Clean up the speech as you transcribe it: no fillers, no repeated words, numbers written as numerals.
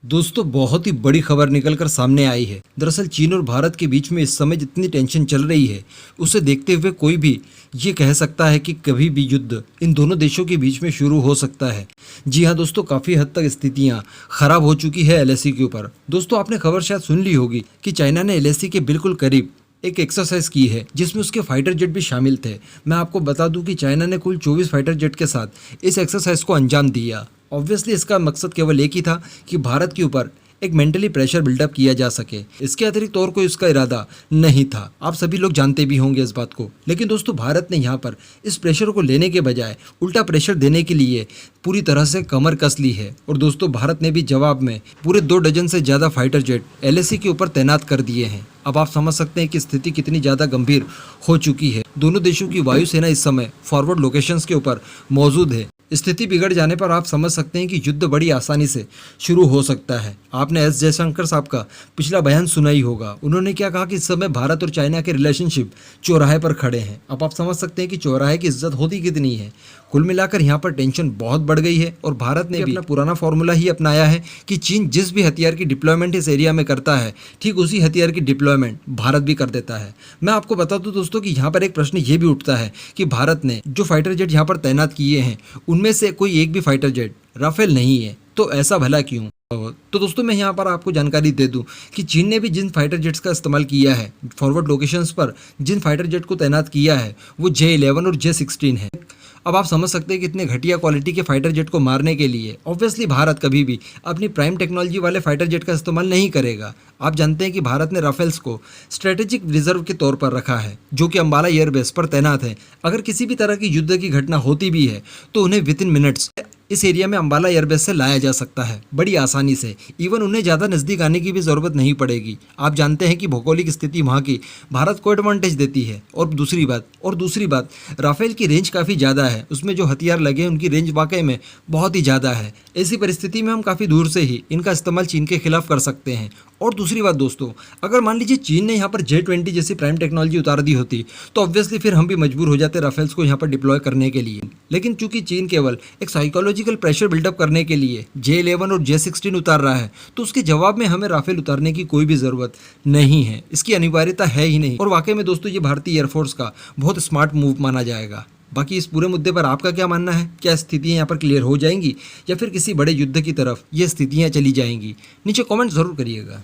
दोस्तों बहुत ही बड़ी खबर निकलकर सामने आई है। दरअसल चीन और भारत के बीच में इस समय जितनी टेंशन चल रही है उसे देखते हुए कोई भी ये कह सकता है कि कभी भी युद्ध इन दोनों देशों के बीच में शुरू हो सकता है। जी हाँ दोस्तों, काफ़ी हद तक स्थितियाँ खराब हो चुकी है एलएसी के ऊपर। दोस्तों आपने खबर शायद सुन ली होगी कि चाइना ने एलएसी के बिल्कुल करीब एक एक्सरसाइज की है जिसमें उसके फाइटर जेट भी शामिल थे। मैं आपको बता दूं कि चाइना ने कुल 24 फाइटर जेट के साथ इस एक्सरसाइज को अंजाम दिया। ऑब्वियसली इसका मकसद केवल एक ही था कि भारत के ऊपर एक मेंटली प्रेशर बिल्डअप किया जा सके। इसके अतिरिक्त और कोई उसका इरादा नहीं था। आप सभी लोग जानते भी होंगे इस बात को। लेकिन दोस्तों भारत ने यहाँ पर इस प्रेशर को लेने के बजाय उल्टा प्रेशर देने के लिए पूरी तरह से कमर कस ली है। और दोस्तों भारत ने भी जवाब में पूरे 2 डजन से ज़्यादा फाइटर जेट एलएसी के ऊपर तैनात कर दिए हैं। अब आप समझ सकते हैं कि स्थिति कितनी ज़्यादा गंभीर हो चुकी है। दोनों देशों की वायुसेना इस समय फॉरवर्ड लोकेशंस के ऊपर मौजूद है। स्थिति बिगड़ जाने पर आप समझ सकते हैं कि युद्ध बड़ी आसानी से शुरू हो सकता है। आपने एस जयशंकर साहब का पिछला बयान सुना ही होगा। उन्होंने क्या कहा कि इस समय भारत और चाइना के रिलेशनशिप चौराहे पर खड़े हैं। अब आप समझ सकते हैं कि चौराहे की इज्जत होती कितनी है। कुल मिलाकर यहाँ पर टेंशन बहुत बढ़ गई है और भारत ने भी अपना पुराना फॉर्मूला ही अपनाया है कि चीन जिस भी हथियार की डिप्लॉयमेंट इस एरिया में करता है ठीक उसी हथियार की डिप्लॉयमेंट भारत भी कर देता है। मैं आपको बता दूं दोस्तों कि यहाँ पर एक प्रश्न ये भी उठता है कि भारत ने जो फाइटर जेट यहाँ पर तैनात किए हैं उनमें से कोई एक भी फाइटर जेट राफेल नहीं है, तो ऐसा भला क्यों? तो दोस्तों मैं यहाँ पर आपको जानकारी दे दूं कि चीन ने भी जिन फाइटर जेट्स का इस्तेमाल किया है, फॉरवर्ड लोकेशंस पर जिन फाइटर जेट को तैनात किया है वो J-11 और J-16 है। अब आप समझ सकते हैं कि इतने घटिया क्वालिटी के फाइटर जेट को मारने के लिए ऑब्वियसली भारत कभी भी अपनी प्राइम टेक्नोलॉजी वाले फाइटर जेट का इस्तेमाल नहीं करेगा। आप जानते हैं कि भारत ने राफेल्स को स्ट्रेटेजिक रिजर्व के तौर पर रखा है जो कि अंबाला एयरबेस पर तैनात है। अगर किसी भी तरह की युद्ध की घटना होती भी है तो उन्हें विद इन मिनट्स इस एरिया में अंबाला एयरबेस से लाया जा सकता है बड़ी आसानी से। इवन उन्हें ज़्यादा नज़दीक आने की भी ज़रूरत नहीं पड़ेगी। आप जानते हैं कि भौगोलिक स्थिति वहाँ की भारत को एडवांटेज देती है। और दूसरी बात राफेल की रेंज काफ़ी ज़्यादा है। उसमें जो हथियार लगे हैं उनकी रेंज वाकई में बहुत ही ज़्यादा है। ऐसी परिस्थिति में हम काफ़ी दूर से ही इनका इस्तेमाल चीन के खिलाफ कर सकते हैं। और दूसरी बात दोस्तों, अगर मान लीजिए चीन ने यहाँ पर J-20 जैसी प्राइम टेक्नोलॉजी उतार दी होती तो ऑब्वियसली फिर हम भी मजबूर हो जाते राफेल्स को यहाँ पर डिप्लॉय करने के लिए। लेकिन चूंकि चीन केवल एक साइकोलॉजिकल प्रेशर बिल्डअप करने के लिए J-11 और J-16 उतार रहा है तो उसके जवाब में हमें राफेल उतारने की कोई भी ज़रूरत नहीं है। इसकी अनिवार्यता है ही नहीं। और वाकई में दोस्तों ये भारतीय एयरफोर्स का बहुत स्मार्ट मूव माना जाएगा। बाकी इस पूरे मुद्दे पर आपका क्या मानना है? क्या स्थितियां यहाँ पर क्लियर हो जाएंगी या फिर किसी बड़े युद्ध की तरफ ये स्थितियां चली जाएंगी? नीचे कमेंट ज़रूर करिएगा।